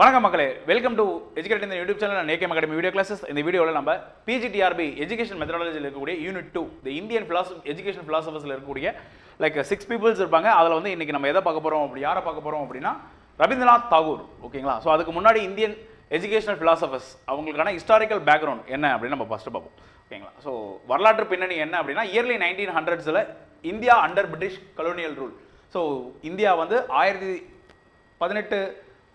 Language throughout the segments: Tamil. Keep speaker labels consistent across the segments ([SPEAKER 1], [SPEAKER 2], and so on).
[SPEAKER 1] வணக்கம் மக்களே, வெல்கம் டு எஜுகேட் இந்த YouTube channel and AKM academy video classes. இந்த வீடியோவில் நம்ம பிஜிடிஆர்பி எஜுகேஷன் மெத்தடாலஜியில் இருக்கக்கூடிய யூனிட் 2 தி இந்தியன் எஜுகேஷன் ஃபிலாசபர்ஸில் இருக்கக்கூடிய லைக் 6 பீப்புள்ஸ் இருப்பாங்க. அதில் வந்து இன்றைக்கி நம்ம எதை பார்க்க போகிறோம், யாரை பார்க்க போகிறோம் அப்படின்னா ரவீந்திரநாத் தாகூர். ஓகேங்களா? ஸோ அதுக்கு முன்னாடி இந்தியன் எஜுகேஷனல் ஃபிலாசபர்ஸ் அவங்களுக்கான ஹிஸ்டாரிக்கல் பேக்ரவுண்ட் என்ன அப்படின்னு நம்ம ஃபஸ்ட்டு பார்ப்போம். ஓகேங்களா? ஸோ வரலாற்று பின்னணி என்ன அப்படின்னா early 1900s India under British colonial rule. So India வந்து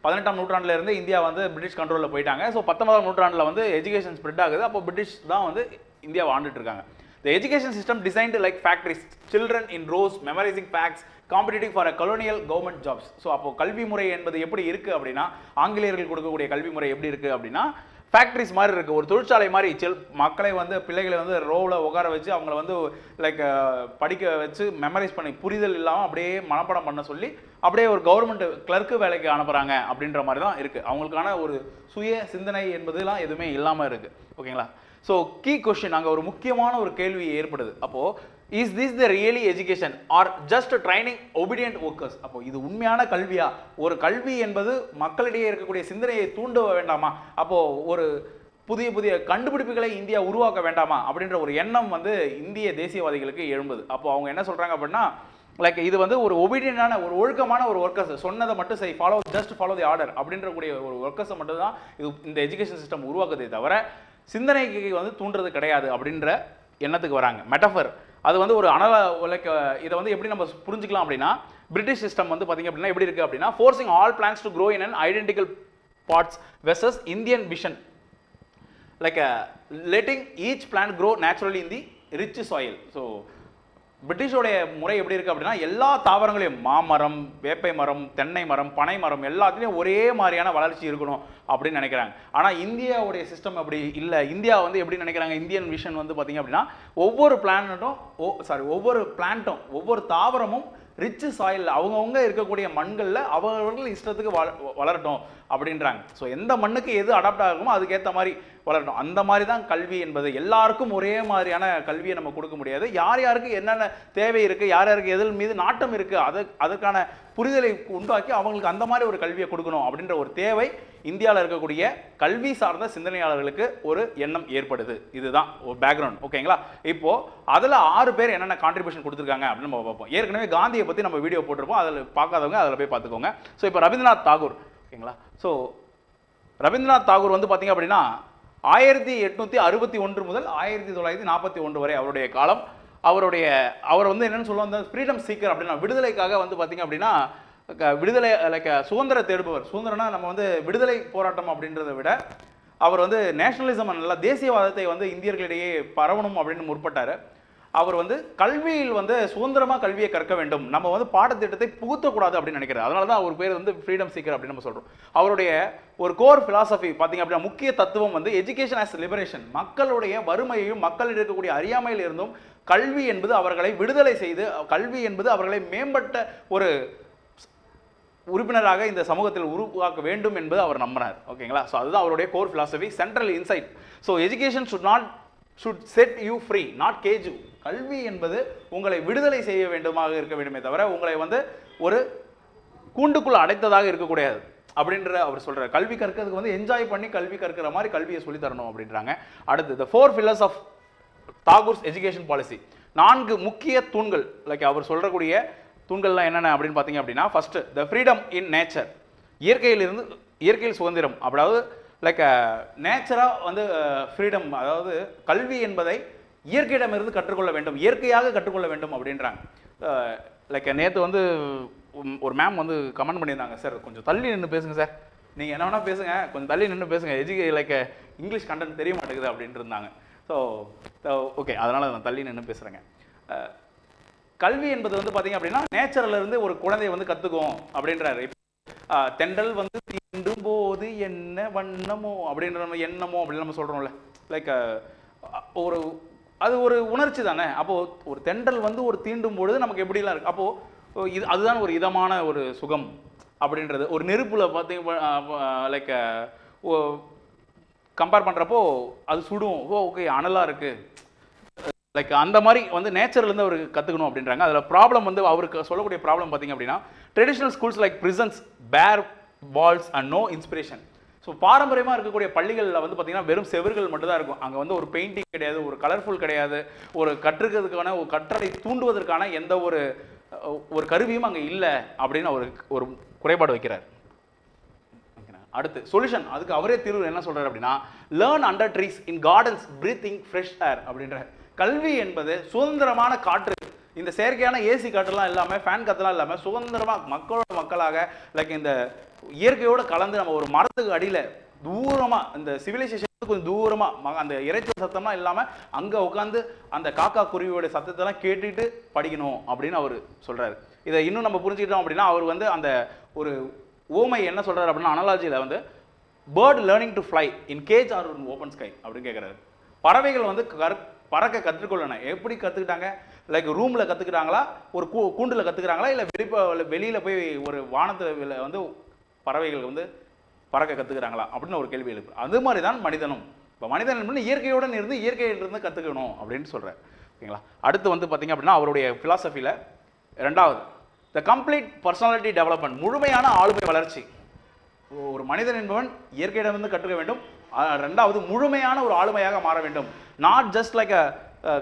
[SPEAKER 1] 18ஆம் நூற்றாண்டில் இருந்து இந்தியா வந்து பிரிட்டிஷ் கண்ட்ரோலில் போயிட்டாங்க. ஸோ 19ஆம் நூற்றாண்டில் வந்து எஜுகேஷன் ஸ்ப்ரெட் ஆகுது. அப்போ பிரிட்டிஷ் தான் வந்து இந்தியாவை ஆண்டுட்டு இருக்காங்க. The education system designed like factories, children in rows memorizing facts, competing for a colonial government jobs. So அப்போ கல்வி முறை என்பது எப்படி இருக்குது அப்படின்னா, ஆங்கிலேயர்கள் கொடுக்கக்கூடிய கல்வி முறை எப்படி இருக்குது அப்படின்னா ஃபேக்ட்ரிஸ் மாதிரி இருக்குது. ஒரு தொழிற்சாலை மாதிரி மக்களை வந்து பிள்ளைகளை வந்து ரோவில் உட்கார வச்சு அவங்கள வந்து லைக் படிக்க வச்சு மெமரைஸ் பண்ணி புரிதல் இல்லாமல் அப்படியே மனப்பாடம் பண்ண சொல்லி அப்படியே ஒரு கவர்மெண்ட் கிளர்க்கு வேலைக்கு அனுப்புகிறாங்க அப்படின்ற மாதிரி தான் இருக்குது. அவங்களுக்கான ஒரு சுய சிந்தனை என்பதுலாம் எதுவுமே இல்லாமல் இருக்குது. ஓகேங்களா? ஸோ கீ கொஸ்டின் அங்கே ஒரு முக்கியமான ஒரு கேள்வி ஏற்படுது. அப்போது is this the really education are just training obedient workers? அப்போ இது உண்மையான கல்வியா? ஒரு கல்வி என்பது மக்களிடையே இருக்கக்கூடிய சிந்தனையை தூண்ட வேண்டாமா? அப்போது ஒரு புதிய புதிய கண்டுபிடிப்புகளை இந்தியா உருவாக்க வேண்டாமா அப்படின்ற ஒரு எண்ணம் வந்து இந்திய தேசியவாதிகளுக்கு எழும்புது. அப்போ அவங்க என்ன சொல்கிறாங்க அப்படின்னா லைக் இது வந்து ஒரு ஒபீடியண்டான ஒரு ஒழுக்கமான ஒரு ஒர்க்கர்ஸ், சொன்னதை மட்டும் செய், ஃபாலோ தி ஆர்டர் அப்படின்ற கூடிய ஒரு ஒர்க்கர்ஸை மட்டும் தான் இது இந்த எஜுகேஷன் சிஸ்டம் உருவாக்குதே தவிர சிந்தனைக்கு வந்து தூண்டுறது கிடையாது அப்படின்ற எண்ணத்துக்கு வராங்க. மெட்டஃபர் அது வந்து ஒரு லைக் இதை வந்து எப்படி நம்ம புரிஞ்சுக்கலாம் அப்படின்னா பிரிட்டிஷ் சிஸ்டம் வந்து பார்த்தீங்க அப்படின்னா எப்படி இருக்குது அப்படின்னா forcing all plants to grow in an identical pots versus Indian vision like letting each plant grow naturally in the rich soil. So பிரிட்டிஷோடைய முறை எப்படி இருக்குது அப்படின்னா எல்லா தாவரங்களையும் மாமரம், வேப்பை மரம், தென்னை மரம், பனை மரம் எல்லாத்துலேயும் ஒரே மாதிரியான வளர்ச்சி இருக்கணும் அப்படின்னு நினைக்கிறாங்க. ஆனால் இந்தியாவுடைய சிஸ்டம் அப்படி இல்லை. இந்தியா வந்து எப்படி நினைக்கிறாங்க, இந்தியன் விஷன் வந்து பார்த்தீங்க அப்படின்னா ஒவ்வொரு பிளான்ட்டும் ஒவ்வொரு தாவரமும் ரிச் சாயில் அவங்கவுங்க இருக்கக்கூடிய மண்களில் அவர்கள் இஷ்டத்துக்கு வளரட்டும் அப்படின்றாங்க. ஸோ எந்த மண்ணுக்கு எது அடாப்ட் ஆகுமோ அதுக்கேற்ற மாதிரி வளரட்டும். அந்த மாதிரி தான் கல்வி என்பது. எல்லாருக்கும் ஒரே மாதிரியான கல்வியை நம்ம கொடுக்க முடியாது. யார் யாருக்கு என்னென்ன தேவை இருக்குது, யார் யாருக்கு எதில் மீது நாட்டம் இருக்குது அதுக்கான புரிதலை உண்டாக்கி அவங்களுக்கு அந்த மாதிரி ஒரு கல்வியை கொடுக்கணும் அப்படின்ற ஒரு தேவை இந்தியாவில் இருக்கக்கூடிய கல்வி சார்ந்த சிந்தனையாளர்களுக்கு ஒரு எண்ணம் ஏற்படுது. இதுதான் ஒரு பேக்ரவுண்ட். ஓகேங்களா? இப்போது அதில் 6 பேர் என்னென்ன கான்ட்ரிபியூஷன் கொடுத்துருக்காங்க அப்படின்னு நம்ம பார்ப்போம். ஏற்கனவே காந்தியை பற்றி நம்ம வீடியோ போட்டிருப்போம், அதில் பார்க்காதவங்க அதில் போய் பார்த்துக்கோங்க. ஸோ இப்போ ரவீந்திரநாத் தாகூர். ஓகேங்களா? ஸோ ரவீந்திரநாத் தாகூர் வந்து பார்த்தீங்க அப்படின்னா 1861 முதல் 1941 வரை அவருடைய காலம். அவர் வந்து என்னென்னு சொல்லுவாங்க, ஃப்ரீடம் சீக்கர் அப்படின்னா விடுதலைக்காக வந்து பார்த்தீங்க அப்படின்னா விடுதலை லைக் சுதந்திர தேடுபவர். சுதந்திரம்னா நம்ம வந்து விடுதலை போராட்டம் அப்படின்றத விட அவர் வந்து நேஷனலிசம் நல்லா தேசியவாதத்தை வந்து இந்தியர்களிடையே பரவணும் அப்படின்னு முற்பட்டார். அவர் வந்து கல்வியில் வந்து சுதந்திரமாக கல்வியை கற்க வேண்டும், நம்ம வந்து பாடத்திட்டத்தை புகுத்தக்கூடாது அப்படின்னு நினைக்கிறார். அதனால தான் அவர் பேர் வந்து ஃப்ரீடம் சீக்கர் அப்படின்னு நம்ம சொல்கிறோம். அவருடைய ஒரு கோர் ஃபிலாசபி பார்த்தீங்க அப்படின்னா முக்கிய தத்துவம் வந்து எஜுகேஷன் ஆஸ் லிபரேஷன். மக்களுடைய வறுமையையும் மக்களில் இருக்கக்கூடிய அறியாமையில் இருந்தும் கல்வி என்பது அவர்களை விடுதலை செய்து, கல்வி என்பது அவர்களை மேம்பட்ட ஒரு உறுப்பினராக இந்த சமூகத்தில் உருவாக்க வேண்டும் என்பது அவர் நம்பினார். ஓகேங்களா? ஸோ அதுதான் அவருடைய core philosophy, central inside. So education should set you free, not cage you. கல்வி என்பது உங்களை விடுதலை செய்ய வேண்டுமாக இருக்க வேண்டுமே தவிர உங்களை வந்து ஒரு கூண்டுக்குள்ள அடைத்ததாக இருக்கக்கூடாது அப்படின்ற அவர் சொல்றார். கல்வி கற்கிறதுக்கு வந்து என்ஜாய் பண்ணி கல்வி கற்கிற மாதிரி கல்வியை சொல்லி தரணும் அப்படின்றாங்க. அடுத்து the 4 pillars of Tagore's education policy. 4 முக்கிய தூண்கள் லைக் அவர் சொல்றக்கூடிய தூண்கள்லாம் என்னென்ன அப்படின்னு பார்த்தீங்க அப்படின்னா first the freedom in nature. இயற்கையில் சுதந்திரம். அதாவது லைக் நேச்சராக வந்து ஃப்ரீடம், அதாவது கல்வி என்பதை இயற்கையிடமிருந்து கற்றுக்கொள்ள வேண்டும், இயற்கையாக கற்றுக்கொள்ள வேண்டும் அப்படின்றாங்க. லைக் நேற்று வந்து ஒரு மேம் வந்து கமெண்ட் பண்ணியிருந்தாங்க, சார் கொஞ்சம் தள்ளி நின்று பேசுங்க சார், நீங்கள் என்ன வேணால் பேசுங்க, கொஞ்சம் தள்ளி நின்று பேசுங்க, லைக் இங்கிலீஷ் கண்டென்ட் தெரிய மாட்டேங்குது அப்படின்ட்டு இருந்தாங்க. ஸோ ஓகே, அதனால் நான் தள்ளி நின்று பேசுகிறேங்க. கல்வி என்பது வந்து பார்த்தீங்க அப்படின்னா நேச்சர்லேருந்து ஒரு குழந்தைய வந்து கற்றுக்கும் அப்படின்றாரு. தென்றல் வந்து தீண்டும் போது என்ன வண்ணமோ அப்படின்ற எண்ணமோ அப்படின்னு நம்ம சொல்கிறோம்ல, லைக் அது ஒரு உணர்ச்சி தானே. அப்போது ஒரு தென்றல் வந்து ஒரு தீண்டும் பொழுது நமக்கு எப்படிலாம் இருக்குது, அப்போது அதுதான் ஒரு இதமான ஒரு சுகம் அப்படின்றது. ஒரு நெருப்பில் பார்த்தீங்க லைக் கம்பேர் பண்ணுறப்போ அது சுடும், ஓகே அனலாக இருக்குது, லைக் அந்த மாதிரி வந்து நேச்சர்லேருந்து அவர் கற்றுக்கணும் அப்படின்றாங்க. அதில் ப்ராப்ளம் வந்து அவருக்கு சொல்லக்கூடிய ப்ராப்ளம் பார்த்தீங்க அப்படின்னா ட்ரெடிஷ்னல் ஸ்கூல்ஸ் லைக் பிரிசன்ஸ் பேர் walls and no inspiration. So பாரம்பரியமாக இருக்கக்கூடிய பள்ளிகளில் வந்து பார்த்தீங்கன்னா வெறும் செவர்கள் மட்டும் தான் இருக்கும். அங்கே வந்து ஒரு பெயிண்டிங் கிடையாது, ஒரு கலர்ஃபுல் கிடையாது, ஒரு கற்றுக்கிறதுக்கான ஒரு கற்றலை தூண்டுவதற்கான எந்த ஒரு கருவியும் அங்கே இல்லை அப்படின்னு ஒரு குறைபாடு வைக்கிறார். அடுத்து சொல்யூஷன், அதுக்கு அவரே தீர்வு என்ன சொல்றாரு அப்படின்னா, லேர்ன் அண்டர் ட்ரீஸ் இன் கார்டன்ஸ் பிரீத்திங் ஃப்ரெஷ் ஏர் அப்படின்ற. கல்வி என்பது சுதந்திரமான காற்று, இந்த செயற்கையான ஏசி காற்றுலாம் இல்லாமல் ஃபேன் காற்றுலாம் இல்லாமல் சுதந்திரமாக மக்களோட மக்களாக லைக் இந்த இயற்கையோடு கலந்து நம்ம ஒரு மரத்துக்கு அடியில் தூரமாக இந்த சிவிலைசேஷனுக்கு கொஞ்சம் தூரமாக அந்த இறைச்சல் சத்தம்லாம் இல்லாமல் அங்கே உட்காந்து அந்த காக்கா குருவியோட சத்தத்தெல்லாம் கேட்டுட்டு படிக்கணும் அப்படின்னு அவர் சொல்கிறாரு. இதை இன்னும் நம்ம புரிஞ்சுக்கிட்டோம் அப்படின்னா அவர் வந்து அந்த ஒரு ஓமை என்ன சொல்கிறார் அப்படின்னா அனாலஜியில் வந்து bird learning to fly in cage or open sky அப்படின்னு கேட்குறாரு. பறவைகள் வந்து பறக்க கற்றுக்கொள்ளணும். எப்படி கற்றுக்கிட்டாங்க? லைக் ரூமில் கற்றுக்கிட்டாங்களா, ஒரு கூண்டில் கற்றுக்கிறாங்களா, இல்லை வெளியில் போய் ஒரு வானத்தில் வந்து பறவைகள் வந்து பறக்க கற்றுக்கிறாங்களா அப்படின்னு ஒரு கேள்வி எழுப்பு. அது மாதிரி தான் மனிதனும். இப்போ மனிதன் என்பது இயற்கையுடன் இருந்து இயற்கையிலிருந்து கற்றுக்கணும் அப்படின்னு சொல்கிறார். ஓகேங்களா? அடுத்து வந்து பார்த்திங்க அப்படின்னா அவருடைய ஃபிலாசபியில் ரெண்டாவது த கம்ப்ளீட் பர்சனாலிட்டி டெவலப்மெண்ட், முழுமையான ஆளுமை வளர்ச்சி. ஒரு மனிதன் என்பவன் இயற்கையிடமிருந்து கற்றுக்க வேண்டும். ரெண்டாவது முழுமையான ஒரு ஆளுமையாக மாற வேண்டும். Not just like a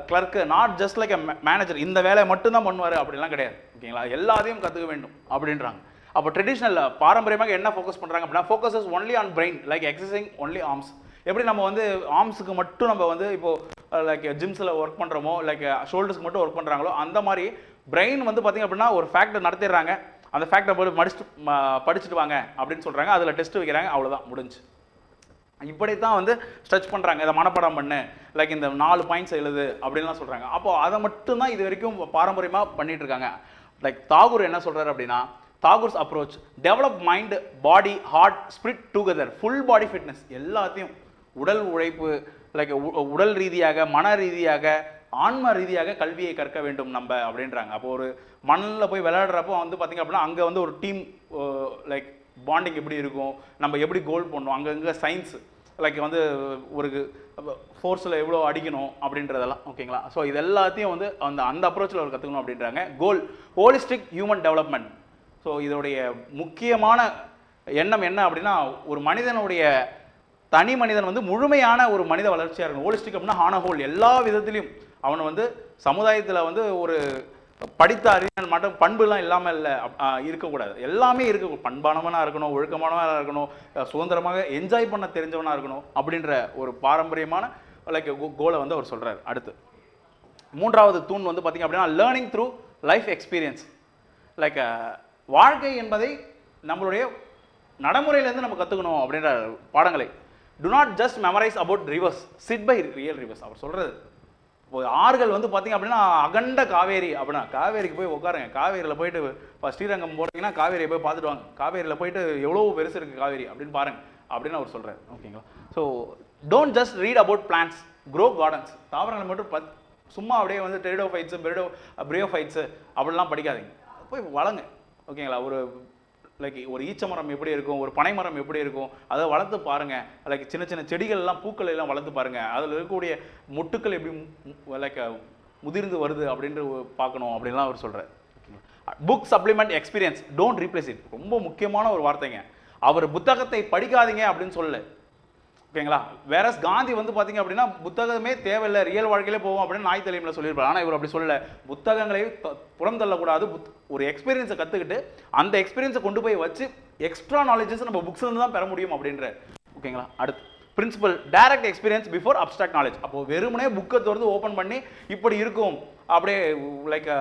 [SPEAKER 1] clerk, not just like a manager, இந்த வேலையை மட்டும்தான் பண்ணுவார் அப்படிலாம் கிடையாது. ஓகேங்களா? எல்லாத்தையும் கற்றுக்க வேண்டும் அப்படின்றாங்க. அப்போ ட்ரெடிஷ்னல் பாரம்பரியமாக என்ன ஃபோக்கஸ் பண்ணுறாங்க அப்படின்னா, focuses only on brain like exercising only arms. எப்படி நம்ம வந்து ஆர்ம்ஸுக்கு மட்டும் நம்ம வந்து இப்போது லைக் ஜிம்ஸில் ஒர்க் பண்ணுறோமோ, லைக் ஷோல்டர்ஸ்க்கு மட்டும் ஒர்க் பண்ணுறாங்களோ, அந்த மாதிரி பிரெயின் வந்து பார்த்திங்க அப்படின்னா ஒரு ஃபேக்டை நடத்திடுறாங்க. அந்த ஃபேக்டை போய் படிச்சுட்டு வாங்க அப்படின்னு சொல்கிறாங்க. அதில் டெஸ்ட் வைக்கிறாங்க, அவ்வளோதான் முடிஞ்சு. இப்படித்தான் வந்து ஸ்ட்ரெச் பண்ணுறாங்க. இதை மனப்பாடம் பண்ணு, லைக் இந்த 4 பாயிண்ட்ஸ் எழுது அப்படின்லாம் சொல்கிறாங்க. அப்போ அதை மட்டும்தான் இது வரைக்கும் பாரம்பரியமாக பண்ணிட்டு இருக்காங்க. லைக் தாகூர் என்ன சொல்கிறார் அப்படின்னா, Tagore's approach develop mind body heart spirit together, full body fitness, எல்லாத்தையும் உடல் உழைப்பு லைக் உடல் ரீதியாக மன ரீதியாக ஆன்ம ரீதியாக கல்வியை கற்க வேண்டும் நம்ம அப்படின்றாங்க. அப்போ ஒரு மண்ணில் போய் விளையாடுறப்போ வந்து பார்த்திங்க அப்படின்னா அங்கே வந்து ஒரு டீம் லைக் பாண்டிங் எப்படி இருக்கும், நம்ம எப்படி கோல் பண்ணணும், அங்கங்கே சயின்ஸ் லைக் வந்து ஒரு ஃபோர்ஸில் எவ்வளோ அடிக்கணும் அப்படின்றதெல்லாம். ஓகேங்களா? ஸோ இது எல்லாத்தையும் வந்து அந்த அப்ரோச்சில் அவர் கற்றுக்கணும் அப்படின்றாங்க. கோல் ஹோலிஸ்டிக் ஹியூமன் டெவலப்மெண்ட். ஸோ இதோடைய முக்கியமான எண்ணம் என்ன அப்படின்னா, ஒரு மனிதனுடைய தனி மனிதன் வந்து முழுமையான ஒரு மனித வளர்ச்சியாக இருக்கணும். ஹோலிஸ்டிக் அப்படின்னா ஆன ஹோல், எல்லா விதத்துலையும் அவனை வந்து சமுதாயத்தில் வந்து ஒரு படித்த அறிஞன் மட்டும் பண்புலாம் இல்லாமல் இல்லை இருக்கக்கூடாது. எல்லாமே இருக்க, பண்பானவனாக இருக்கணும், ஒழுக்கமானவனாக இருக்கணும், சுதந்திரமாக என்ஜாய் பண்ண தெரிஞ்சவனாக இருக்கணும் அப்படின்ற ஒரு பாரம்பரியமான லைக் கோலை வந்து அவர் சொல்கிறார். அடுத்து மூன்றாவது தூண் வந்து பார்த்திங்க அப்படின்னா learning through life experience. Like வாழ்க்கை என்பதை நம்மளுடைய நடைமுறையிலேருந்து நம்ம கற்றுக்கணும் அப்படின்ற பாடங்களை. To not just memorize about rivers, sit by real rivers. அவர் சொல்கிறது ஆறுகள் வந்து பார்த்திங்க அப்படின்னா அகண்ட காவேரி அப்படின்னா காவேரிக்கு போய் உட்காருங்க. காவேரியில் போயிட்டு இப்போ ஸ்ரீரங்கம் போகிறீங்கன்னா காவேரியை போய் பார்த்துட்டு வாங்க. காவேரியில் போயிட்டு எவ்வளோ பெருசு இருக்குது காவேரி அப்படின்னு பாருங்க அப்படின்னு அவர் சொல்கிறார். ஓகேங்களா? So don't just read about plants, grow gardens. தாவரங்கள் மட்டும் சும்மா அப்படியே வந்து டெரிடோஃபைட்ஸு பிரியோஃபைட்ஸு அப்படிலாம் படிக்காதீங்க, போய் வளங்க. ஓகேங்களா? ஒரு லைக் ஒரு ஈச்ச மரம் எப்படி இருக்கும், ஒரு பனை மரம் எப்படி இருக்கும், அதை வளர்த்து பாருங்கள். லைக் சின்ன சின்ன செடிகள்லாம் பூக்கள் எல்லாம் வளர்த்து பாருங்கள். அதில் இருக்கக்கூடிய மொட்டுக்கள் எப்படி லைக் முதிர்ந்து வருது அப்படின்ட்டு பார்க்கணும் அப்படின்லாம் அவர் சொல்கிறார். Book supplement experience, don't replace it. ரொம்ப முக்கியமான ஒரு வார்த்தைங்க. அவர் புத்தகத்தை படிக்காதீங்க அப்படின்னு சொல்லலை. ஓகேங்களா? வேற காந்தி வந்து பார்த்தீங்க அப்படின்னா புத்தகமே தேவையில்லை, ரியல் வாழ்க்கையிலே போவோம் அப்படின்னு நாய் தலைமையில் சொல்லியிருப்பார். ஆனால் இவர் அப்படி சொல்லலை. புத்தகங்களை புறம் தள்ளக்கூடாது, ஒரு எக்ஸ்பீரியன்ஸை கற்றுக்கிட்டு அந்த எக்ஸ்பீரியன்ஸை கொண்டு போய் வச்சு எக்ஸ்ட்ரா நாலேஜஸ் நம்ம புக்ஸ்லேருந்து தான் பெற முடியும் அப்படின்ற. ஓகேங்களா? அடுத்து principle direct experience before abstract knowledge. அப்போ வெறுமனே புக்கை திறந்து ஓப்பன் பண்ணி இப்படி இருக்கும், அப்படியே லைக்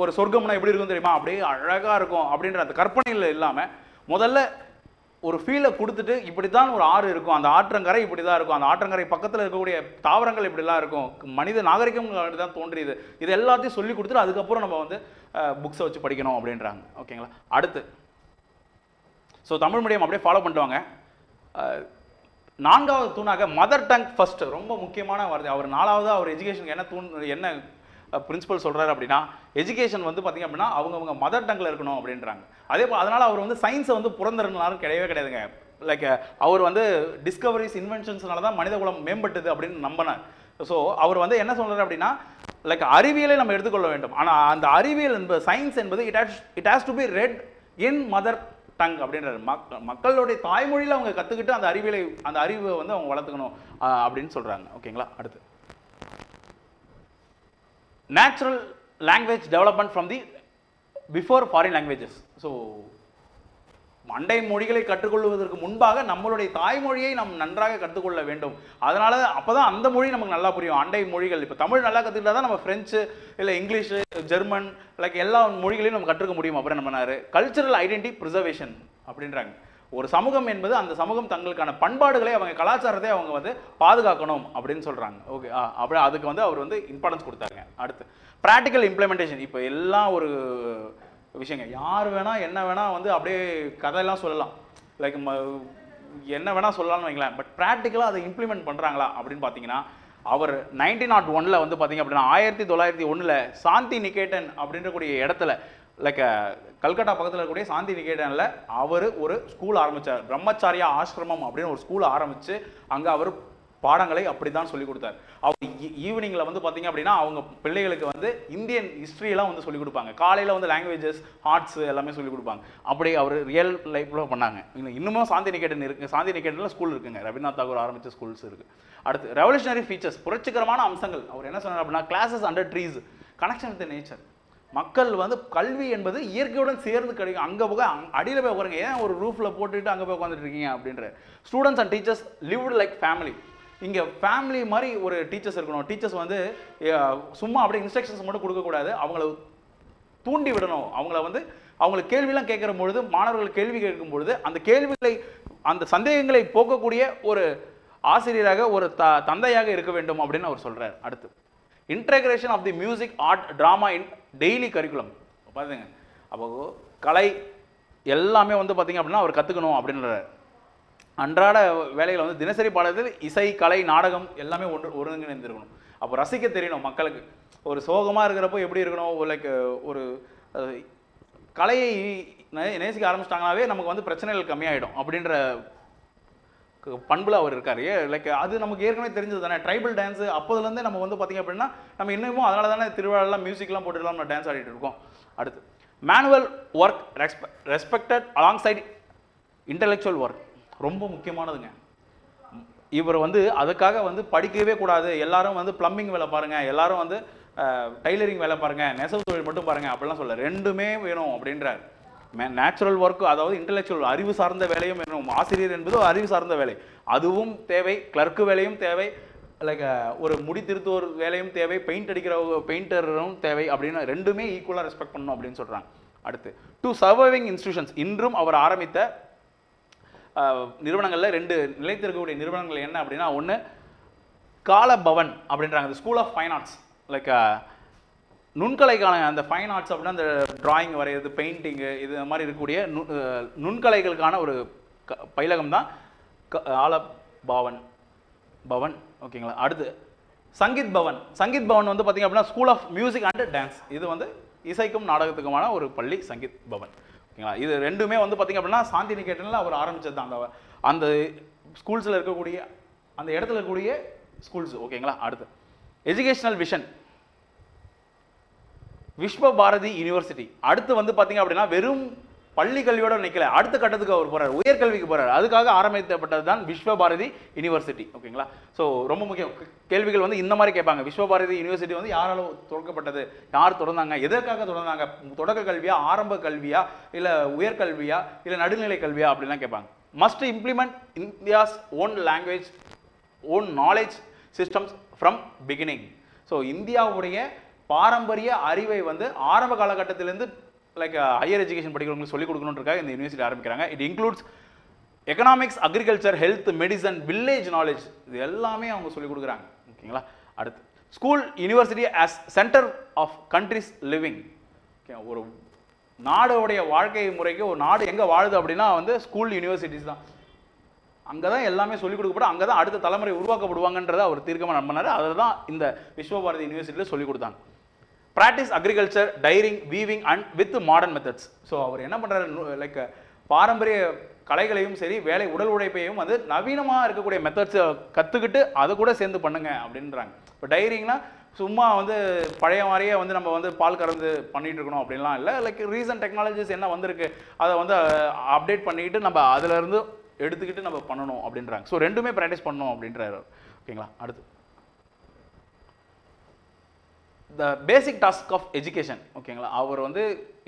[SPEAKER 1] ஒரு சொர்க்கம்னா எப்படி இருக்கும் தெரியுமா, அப்படியே அழகாக இருக்கும் அப்படின்ற அந்த கற்பனையில் இல்லாமல் முதல்ல ஒரு ஃபீலை கொடுத்துட்டு இப்படி தான் ஒரு ஆறு இருக்கும், அந்த ஆற்றங்கரை இப்படி தான் இருக்கும், அந்த ஆற்றங்கரை பக்கத்தில் இருக்கக்கூடிய தாவரங்கள் இப்படிலாம் இருக்கும், மனித நாகரிகம் தான் தோன்றியது, இது எல்லாத்தையும் சொல்லி கொடுத்துட்டு அதுக்கப்புறம் நம்ம வந்து புக்ஸை வச்சு படிக்கணும் அப்படின்றாங்க. ஓகேங்களா? அடுத்து ஸோ தமிழ் மீடியம் அப்படியே ஃபாலோ பண்ணிட்டுவாங்க. நான்காவது தூணாக மதர் டங் ஃபர்ஸ்ட், ரொம்ப முக்கியமான வார்த்தை. அவர் நாலாவது அவர் எஜுகேஷனுக்கு என்ன தூண் என்ன பிரின்சிபல் சொல்கிறாரு அப்படின்னா, எஜுகேஷன் வந்து பார்த்திங்க அப்படின்னா அவங்கவுங்க மதர் டங்கில் இருக்கணும் அப்படின்றாங்க. அதே போல் அதனால் அவர் வந்து சயின்ஸை வந்து புறந்தரனாலும் கிடையவே கிடையாதுங்க. லைக் அவர் வந்து டிஸ்கவரிஸ் இன்வென்ஷன்ஸ்னால தான் மனித குலம் மேம்பட்டது அப்படின்னு நம்பினார். ஸோ அவர் வந்து என்ன சொல்கிறார் அப்படின்னா, லைக் அறிவியலை நம்ம எடுத்துக்கொள்ள வேண்டும், ஆனால் அந்த அறிவியல் என்பது சயின்ஸ் என்பது it has to be read in mother tongue அப்படின்றாரு. மக்களுடைய தாய்மொழியில் அவங்க கற்றுக்கிட்டு அந்த அறிவை வந்து அவங்க வளர்த்துக்கணும் அப்படின்னு சொல்கிறாங்க. ஓகேங்களா. அடுத்து natural language development from the before foreign languages. So அண்டை மொழிகளை கற்றுக்கொள்வதற்கு முன்பாக நம்மளுடைய தாய்மொழியை நாம் நன்றாக கற்றுக்கொள்ள வேண்டும். அதனால அப்போதான் அந்த மொழி நமக்கு நல்லா புரியும். அண்டை மொழிகள் இப்போ தமிழ் நல்லா கற்றுக்கிட்டா தான் நம்ம ஃப்ரெஞ்சு இல்லை இங்கிலீஷு ஜெர்மன் லைக் எல்லா மொழிகளையும் நம்ம கற்றுக்க முடியும். அப்புறம் என்ன பண்ணாரு, கல்ச்சரல் ஐடென்டிட்டி ப்ரிசர்வேஷன் அப்படின்றாங்க. ஒரு சமூகம் என்பது அந்த சமூகம் தங்களுக்கான பண்பாடுகளை அவங்க கலாச்சாரத்தை அவங்க வந்து பாதுகாக்கணும் அப்படின்னு சொல்கிறாங்க. ஓகே, அப்படி அதுக்கு வந்து அவர் வந்து இம்பார்ட்டன்ஸ் கொடுத்தாங்க. அடுத்து ப்ராக்டிக்கல் இம்ப்ளிமெண்டேஷன். இப்போ எல்லாம் ஒரு விஷயங்க, யார் வேணால் என்ன வேணால் வந்து அப்படியே கதையெல்லாம் சொல்லலாம், லைக் என்ன வேணால் சொல்லலாம்னு வைங்களேன். பட் ப்ராக்டிக்கலாக அதை இம்ப்ளிமெண்ட் பண்ணுறாங்களா அப்படின்னு பார்த்தீங்கன்னா, அவர் 1901 வந்து பார்த்தீங்க அப்படின்னா 1901 சாந்தி நிகேதன் அப்படின்றக்கூடிய இடத்துல லைக் கல்கட்டா பக்கத்தில் இருக்கக்கூடிய சாந்தி நிகேதனில் அவர் ஒரு ஸ்கூல் ஆரம்பித்தார். பிரம்மச்சாரியா ஆசிரமம் அப்படின்னு ஒரு ஸ்கூல் ஆரம்பித்து அங்கே அவர் பாடங்களை அப்படி தான் சொல்லிக் கொடுத்தார். அவர் ஈவினிங்கில் வந்து பார்த்தீங்க அப்படின்னா அவங்க பிள்ளைகளுக்கு வந்து இந்தியன் ஹிஸ்ட்ரியெல்லாம் வந்து சொல்லிக் கொடுப்பாங்க. காலையில் வந்து லாங்குவேஜஸ் ஆர்ட்ஸ் எல்லாமே சொல்லிக் கொடுப்பாங்க. அப்படி அவர் ரியல் லைஃப்பில் பண்ணாங்க. இன்னமும் சாந்தி நிகேதன் இருக்குது. சாந்தி நிகேதனில் ஸ்கூல் இருக்குங்க, ரவீந்திரநாத் தாகூர் ஆரம்பித்த ஸ்கூல்ஸ் இருக்குது. அடுத்து ரெவல்யூஷனரி ஃபீச்சர்ஸ், புரட்சிகரமான அம்சங்கள். அவர் என்ன சொன்னார் அப்படின்னா, classes under trees, connection with nature. மக்கள் வந்து கல்வி என்பது இயற்கையுடன் சேர்ந்து கிடைக்கும். அங்கே போக அடியில் போய் உட்காருங்க, ஏன் ஒரு ரூஃபில் போட்டுட்டு அங்கே போய் உட்காந்துட்டு இருக்கீங்க அப்படின்ற. Students and teachers lived like family. இங்கே ஃபேமிலி மாதிரி ஒரு டீச்சர்ஸ் இருக்கணும். டீச்சர்ஸ் வந்து சும்மா அப்படியே இன்ஸ்ட்ரக்ஷன்ஸ் மட்டும் கொடுக்கக்கூடாது, அவங்கள தூண்டி விடணும். அவங்களுக்கு கேள்வியெல்லாம் கேட்குற பொழுது, மாணவர்கள் கேள்வி கேட்கும் பொழுது அந்த கேள்விகளை அந்த சந்தேகங்களை போக்கக்கூடிய ஒரு ஆசிரியராக ஒரு தந்தையாக இருக்க வேண்டும் அப்படின்னு அவர் சொல்கிறார். அடுத்து integration of the music art drama in daily curriculum. பார்த்துங்க, அப்போ கலை எல்லாமே வந்து பார்த்திங்க அப்படின்னா அவர் கற்றுக்கணும் அப்படின்றார். அன்றாட வேலைகளை வந்து தினசரி பாடத்தில் இசை, கலை, நாடகம் எல்லாமே ஒருங்கிணைந்திருக்கணும். அப்போ ரசிக்க தெரியணும் மக்களுக்கு. ஒரு சோகமாக இருக்கிறப்போ எப்படி இருக்கணும், லைக் ஒரு கலையை நேசிக்க ஆரம்பிச்சிட்டாங்கனாவே நமக்கு வந்து பிரச்சனைகள் கம்மியாயிடும் அப்படின்ற பண்புல அவர் இருக்காரு. லைக் அது நமக்கு ஏற்கனவே தெரிஞ்சது தானே. ட்ரைபல் டான்ஸு அப்போதுலேருந்தே நம்ம வந்து பார்த்திங்க அப்படின்னா நம்ம இன்னமும் அதனால தானே திருவிழாலாம் மியூசிக்லாம் போட்டுலாம் நம்ம டான்ஸ் ஆடிட்டு இருக்கோம். அடுத்து manual work respected alongside intellectual work, ரொம்ப முக்கியமானதுங்க. இவர் வந்து அதுக்காக வந்து படிக்கவே கூடாது, எல்லாரும் வந்து பிளம்பிங் வேலை பாருங்கள், எல்லாரும் வந்து டைலரிங் வேலை பாருங்கள், நெசவு தொழில் மட்டும் பாருங்கள் அப்படிலாம் சொல்ல, ரெண்டுமே வேணும் அப்படின்றார். நேச்சுரல் ஒர்க், அதாவது இன்டெலெக்சுவல் அறிவு சார்ந்த வேலையும் வேணும். ஆசிரியர் என்பது அறிவு சார்ந்த வேலை, அதுவும் தேவை. கிளர்க்கு வேலையும் தேவை, லைக் ஒரு முடி திருத்துவோர் வேலையும் தேவை, பெயிண்ட் அடிக்கிற பெயிண்டரும் தேவை அப்படின்னு ரெண்டுமே ஈக்குவலாக ரெஸ்பெக்ட் பண்ணணும் அப்படின்னு சொல்கிறாங்க. அடுத்து டு சர்வைவிங் இன்ஸ்டிடியூஷன்ஸ், இன்றும் அவர் ஆரம்பித்த நிறுவனங்களில் 2 நிலைத்திருக்கக்கூடிய நிறுவனங்கள் என்ன அப்படின்னா, ஒன்று காலபவன் அப்படின்றாங்க, school of fine arts. Like நுண்கலைக்கான அந்த ஃபைன் ஆர்ட்ஸ் அப்படின்னா அந்த டிராயிங் வரைகிறது, பெயிண்டிங்கு, இது மாதிரி இருக்கக்கூடிய நுண்கலைகளுக்கான ஒரு பயிலகம் தான் காலபவன் பவன். ஓகேங்களா. அடுத்து சங்கீத் பவன். சங்கீத் பவன் வந்து பார்த்திங்க அப்படின்னா school of music and dance. இது வந்து இசைக்கும் நாடகத்துக்குமான ஒரு பள்ளி சங்கீத் பவன். ஓகேங்களா. இது ரெண்டுமே வந்து பார்த்திங்க அப்படின்னா சாந்தி நிகேதனில் அவர் ஆரம்பித்தது தான். அந்த ஸ்கூல்ஸில் இருக்கக்கூடிய அந்த இடத்துல இருக்கக்கூடிய ஸ்கூல்ஸ். ஓகேங்களா. அடுத்து educational vision, Visva Bharati university. அடுத்து வந்து பார்த்திங்க அப்படின்னா வெறும் பள்ளி கல்வியோட நிற்கல, அடுத்த கட்டத்துக்கு அவர் போகிறார், உயர்கல்விக்கு போகிறார். அதுக்காக ஆரம்பிக்கப்பட்டது தான் விஸ்வ பாரதி யூனிவர்சிட்டி. ஓகேங்களா. ஸோ ரொம்ப முக்கியம் கேள்விகள் வந்து இந்த மாதிரி கேட்பாங்க. விஸ்வ பாரதி யூனிவர்சிட்டி வந்து யாரால தொடங்கப்பட்டது, யார் தொடர்ந்தாங்க, எதற்காக தொடர்ந்தாங்க, தொடக்க கல்வியா, ஆரம்ப கல்வியா, இல்லை உயர்கல்வியா, இல்லை நடுநிலை கல்வியா அப்படிலாம் கேட்பாங்க. Must implement India's own language own knowledge systems from beginning. So இந்தியாவுடைய பாரம்பரிய அறிவை வந்து ஆரம்ப காலகட்டத்திலேருந்து லைக் ஹையர் எஜுகேஷன் படிக்கிறவங்களுக்கு சொல்லிக் கொடுக்கணுன்றதுக்காக இந்த யூனிவர்சிட்டி ஆரம்பிக்கிறாங்க. It includes economics, agriculture, health, medicine, village knowledge, இது எல்லாமே அவங்க சொல்லிக் கொடுக்குறாங்க. ஓகேங்களா. அடுத்து school university as centre of country's living. Okay, ஒரு நாடோடைய வாழ்க்கை முறைக்கு ஒரு நாடு எங்கே வாழுது அப்படின்னா வந்து ஸ்கூல் யூனிவர்சிட்டிஸ் தான். அங்கே தான் எல்லாமே சொல்லிக் கொடுக்கப்படும், அங்கே தான் அடுத்த தலைமுறை உருவாக்கப்படுவாங்கன்றதை அவர் தீர்க்கமாக நம்பினார். அதில் தான் இந்த விஸ்வ பாரதி யூனிவர்சிட்டியில் சொல்லிக் கொடுத்தாங்க. Practice agriculture, dairying, weaving and with modern methods. So அவர் என்ன பண்ணுறாரு, லைக் பாரம்பரிய கலைகளையும் சரி உடல் உழைப்பையும் வந்து நவீனமாக இருக்கக்கூடிய மெத்தட்ஸை கற்றுக்கிட்டு அதை கூட சேர்ந்து பண்ணுங்க அப்படின்றாங்க. இப்போ டைரிங்னா சும்மா வந்து பழைய மாதிரியே வந்து நம்ம வந்து பால் கறந்து பண்ணிட்டு இருக்கணும் அப்படின்லாம் இல்லை. லைக் ரீசன்ட் டெக்னாலஜிஸ் என்ன வந்திருக்கு அதை வந்து அப்டேட் பண்ணிக்கிட்டு நம்ம அதிலேருந்து எடுத்துக்கிட்டு நம்ம பண்ணணும் அப்படின்றாங்க. ஸோ ரெண்டுமே ப்ராக்டிஸ் பண்ணணும் அப்படின்றாரு. ஓகேங்களா? அடுத்து த பேசிக் டாஸ்க் ஆஃப் எஜுகேஷன். ஓகேங்களா? அவர் வந்து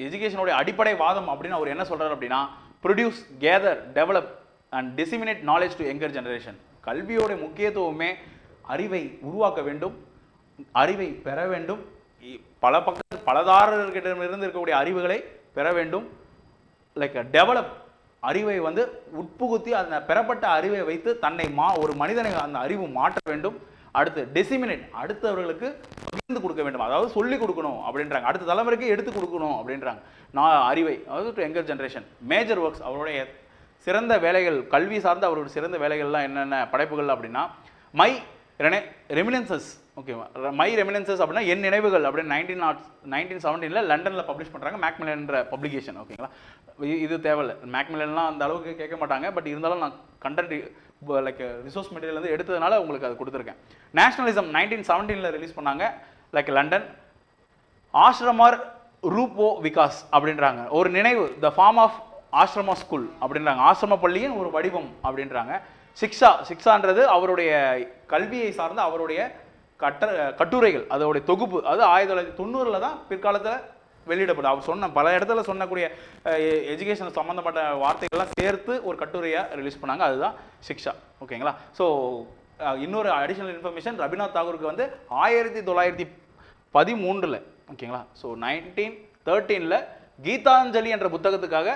[SPEAKER 1] எஜுகேஷனுடைய அடிப்படை வாதம் அப்படின்னு அவர் என்ன சொல்கிறார் அப்படின்னா, produce, gather, develop and disseminate knowledge to younger generation. கல்வியோட முக்கியத்துவமே அறிவை உருவாக்க வேண்டும், அறிவை பெற வேண்டும், பலதாரர்கிட்ட இருந்து இருக்கக்கூடிய அறிவுகளை பெற வேண்டும். லைக் டெவலப், அறிவை வந்து உட்புகுத்தி அந்த பெறப்பட்ட அறிவை வைத்து தன்னை ஒரு மனிதனை அந்த அறிவு மாற்ற வேண்டும். அடுத்து டெசிமினேட், அடுத்தவர்களுக்கு பகிர்ந்து கொடுக்க வேண்டும், அதாவது சொல்லிக் கொடுக்கணும் அப்படின்றாங்க, அடுத்த தலைமுறைக்கு எடுத்து கொடுக்கணும் அப்படின்றாங்க நான் அறிவை, அதாவது to younger generation. Major works, அவருடைய சிறந்த வேலைகள், கல்வி சார்ந்த அவருடைய சிறந்த வேலைகள்லாம் என்னென்ன படைப்புகள் அப்படின்னா, மை ரெமினன்சஸ். ஓகேவா? மை ரெமினன்சஸ் அப்படின்னா என் நினைவுகள் அப்படின்னு 1917 லண்டனில் பப்ளிஷ் பண்ணுறாங்க, மேக்மில்லன்ற பப்ளிகேஷன். ஓகேங்களா? இது தேவையில்லை, மேக்மில்லன்லாம் அந்த அளவுக்கு கேட்க மாட்டாங்க, பட் இருந்தாலும் நான் கண்டென்ட் லைக் ரிசோர்ஸ் மெட்டீரியல் வந்து எடுத்ததுனால உங்களுக்கு அது கொடுத்துருக்கேன். நேஷனலிசம் 1917 ரிலீஸ் பண்ணாங்க, லைக் லண்டன். ஆஷ்ரமார் ரூபோ விகாஸ் அப்படின்றாங்க, ஒரு நினைவு, த ஃபார்ம் ஆஃப் ஆஷ்ரமா ஸ்கூல் அப்படின்றாங்க, ஆசிரம பள்ளியின் ஒரு வடிவம் அப்படின்றாங்க. சிக்ஷான்றது அவருடைய கல்வியை சார்ந்த அவருடைய கட்டுரைகள், அதோடைய தொகுப்பு. அது 1990 தான் பிற்காலத்தில் வெளியிடப்படும். அவர் சொன்ன பல இடத்துல சொன்னக்கூடிய எஜுகேஷன் சம்மந்தப்பட்ட வார்த்தைகள்லாம் சேர்த்து ஒரு கட்டுரையாக ரிலீஸ் பண்ணாங்க, அதுதான் சிக்ஷா. ஓகேங்களா? ஸோ இன்னொரு அடிஷனல் இன்ஃபர்மேஷன், ரவீந்திரநாத் தாகூருக்கு வந்து 1913 ஓகேங்களா, ஸோ 1913 கீதாஞ்சலி என்ற புத்தகத்துக்காக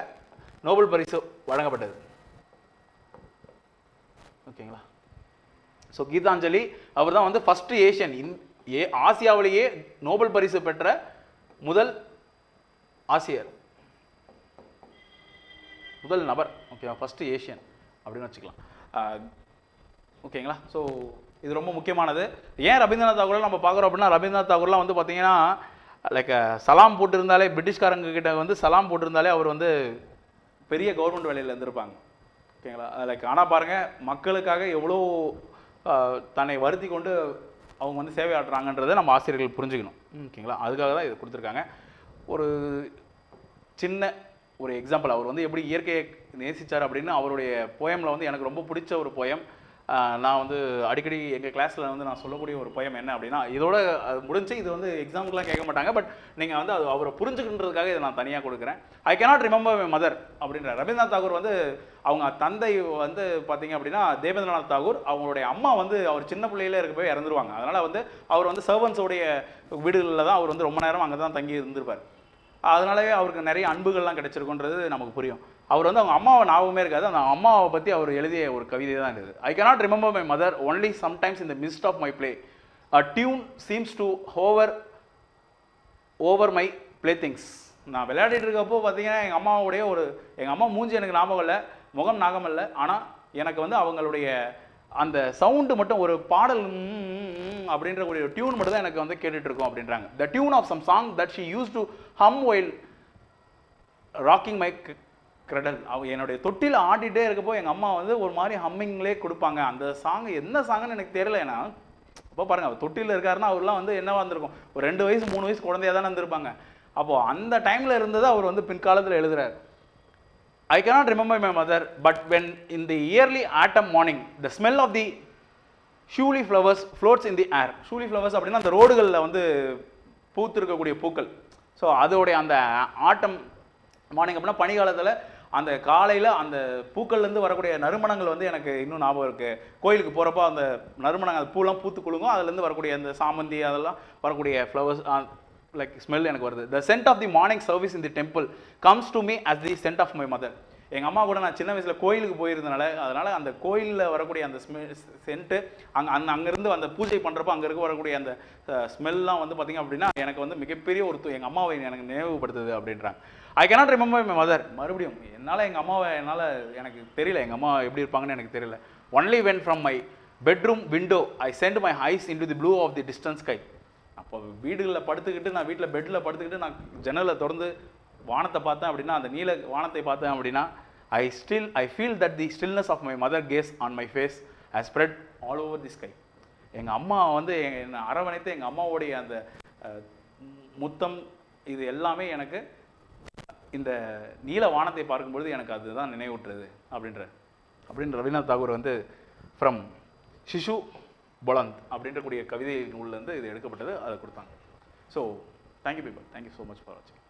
[SPEAKER 1] நோபல் பரிசு வழங்கப்பட்டது. ஓகேங்களா? ஸோ கீதாஞ்சலி அவர் தான் வந்து ஃபர்ஸ்ட் ஏஷியன், ஆசியாவிலேயே நோபல் பரிசு பெற்ற முதல் ஆசியர், முதல் நபர். ஓகேவா? ஃபர்ஸ்ட் ஏஷியன் அப்படின்னு வச்சுக்கலாம். ஓகேங்களா? ஸோ இது ரொம்ப முக்கியமானது. ஏன் ரவீந்திரநாத் தாகூர் நம்ம பார்க்குறோம் அப்படின்னா, ரவீந்திரநாத் தாகூர்லாம் வந்து பார்த்தீங்கன்னா லைக் சலாம் போட்டிருந்தாலே, பிரிட்டிஷ்காரங்க கிட்ட வந்து சலாம் போட்டிருந்தாலே அவர் வந்து பெரிய கவர்மெண்ட் வேலையில் இருந்திருப்பாங்க. ஓகேங்களா? லைக் ஆனால் பாருங்கள், மக்களுக்காக எவ்வளோ தன்னை வருத்தி கொண்டு அவங்க வந்து சேவை ஆட்டுறாங்கன்றதை நம்ம ஆசிரியர்கள் புரிஞ்சுக்கணும். ஓகேங்களா? அதுக்காக தான் இதை கொடுத்துருக்காங்க. ஒரு சின்ன ஒரு எக்ஸாம்பிள், அவர் வந்து எப்படி இயற்கையை நேசித்தார் அப்படின்னு அவருடைய போயமில் வந்து எனக்கு ரொம்ப பிடிச்ச ஒரு போயம். நான் வந்து அடிக்கடி எங்கள் கிளாஸில் வந்து நான் சொல்லக்கூடிய ஒரு போயம் என்ன அப்படின்னா, இதோட அது முடிஞ்சு, இது வந்து எக்ஸாமுக்குலாம் கேட்க மாட்டாங்க, பட் நீங்கள் வந்து அது அவரை புரிஞ்சுக்கின்றதுக்காக இதை நான் தனியாக கொடுக்குறேன். ஐ கேனாட் ரிமெம்பர் மை மதர் அப்படின்ற ரவீந்திரநாத் தாகூர் வந்து அவங்க தந்தை வந்து பார்த்தீங்க அப்படின்னா தேவேந்திரநாத் தாகூர், அவங்களுடைய அம்மா வந்து அவர் சின்ன பிள்ளையில இருக்க போய் இறந்துருவாங்க. அதனால் வந்து அவர் வந்து சர்வன்ஸோடைய வீடுகளில் தான் அவர் வந்து ரொம்ப நேரம் அங்கே தான் தங்கி இருந்திருப்பார். அதனாலவே அவருக்கு நிறைய அன்புகள்லாம் கிடைச்சிருக்குன்றது நமக்கு புரியும். அவர் வந்து அவங்க அம்மாவை ஞாபகமே இருக்காது, அந்த அம்மாவை பற்றி அவர் எழுதிய ஒரு கவிதை தான் இது. I cannot remember my mother only sometimes in the midst of my play, a tune seems to hover over my play things. நான் விளையாடிட்டு இருக்கப்போ பார்த்தீங்கன்னா எங்கள் அம்மா மூஞ்சி எனக்கு ஞாபகம் இல்லை, முகம் ஞாபகம் இல்லை, ஆனால் எனக்கு வந்து அவங்களுடைய அந்த சவுண்டு மட்டும், ஒரு பாடல் அப்படின்ற ஒரு டியூன் மட்டும் தான் எனக்கு வந்து கேட்டுட்டு இருக்கோம் அப்படின்றாங்க. The tune of some song that she used to hum while rocking my cradle. என்னுடைய தொட்டில் ஆடிட்டே இருக்கப்போ எங்கள் அம்மா வந்து ஒரு மாதிரி ஹம்மிங்லேயே கொடுப்பாங்க. அந்த சாங் என்ன சாங்குன்னு எனக்கு தெரியல. ஏன்னா அப்போ பாருங்கள், அவர் தொட்டியில் இருக்காருன்னா அவர்லாம் வந்து என்னவா இருந்திருக்கும், ஒரு 2 வயசு 3 வயசு குழந்தையாக தானே இருந்திருப்பாங்க. அப்போது அந்த டைமில் இருந்தது அவர் வந்து பின்காலத்தில் எழுதுறாரு. I cannot remember my mother, but when in the early autumn morning, the smell of the shuli flowers floats in the air. Shuli flowers அப்படின்னா அந்த ரோடுகளில் வந்து பூத்திருக்கக்கூடிய பூக்கள். ஸோ அதோடைய அந்த ஆட்டம் மார்னிங் அப்படின்னா பனிக்காலத்தில் அந்த காலையில் அந்த பூக்கள்லேருந்து வரக்கூடிய நறுமணங்கள் வந்து எனக்கு இன்னும் ஞாபகம் இருக்குது. கோயிலுக்கு போகிறப்போ அந்த நறுமணங்கள் பூலாம் பூத்து குலுங்கும், அதுலேருந்து வரக்கூடிய அந்த சாமந்தி அதெல்லாம் வரக்கூடிய ஃப்ளவர்ஸ் லைக் ஸ்மெல் எனக்கு வருது. The scent of the morning service in the temple comes to me as the scent of my mother. எங்கள் அம்மா கூட நான் சின்ன வயசில் கோயிலுக்கு போயிருந்தனால, அதனால் அந்த கோயிலில் வரக்கூடிய அந்த சென்ட்டு அங்கேருந்து அந்த பூஜை பண்ணுறப்போ அங்கே இருக்க வரக்கூடிய அந்த ஸ்மெல்லாம் வந்து பார்த்திங்க அப்படின்னா எனக்கு வந்து மிகப்பெரிய ஒரு எங்கள் அம்மாவை எனக்கு நினைவுபடுத்துது அப்படின்றாங்க. ஐ கேனாட் ரிமெம்பர் மை மதர். மறுபடியும் என்னால் எனக்கு தெரியல எங்கள் அம்மா எப்படி இருப்பாங்கன்னு எனக்கு தெரியல. Only when from my bedroom window I sent my eyes into the blue of the distance sky. அப்போ வீடுகளில் படுத்துக்கிட்டு, நான் வீட்டில் பெட்டில் படுத்துக்கிட்டு நான் ஜன்னலை திறந்து வானத்தை பார்த்தேன் அப்படின்னா, அந்த நீல வானத்தை பார்த்தேன் அப்படின்னா, I feel that the stillness of my mother gaze on my face has spread all over the sky. எங்கள் அம்மா வந்து என்னை அரவணைத்து எங்கள் அம்மாவுடைய அந்த முத்தம் இது எல்லாமே எனக்கு இந்த நீல வானத்தை பார்க்கும்பொழுது எனக்கு அதுதான் நினைவூட்டுறது அப்படின்னு ரவீந்திரநாத் தாகூர் வந்து ஃப்ரம் சிசு பலந்த் அப்படின்ற கூடிய கவிதை நூல்லேருந்து இது எடுக்கப்பட்டது, அதை கொடுத்தாங்க. So thank you people, thank you so much for வாட்சிங்.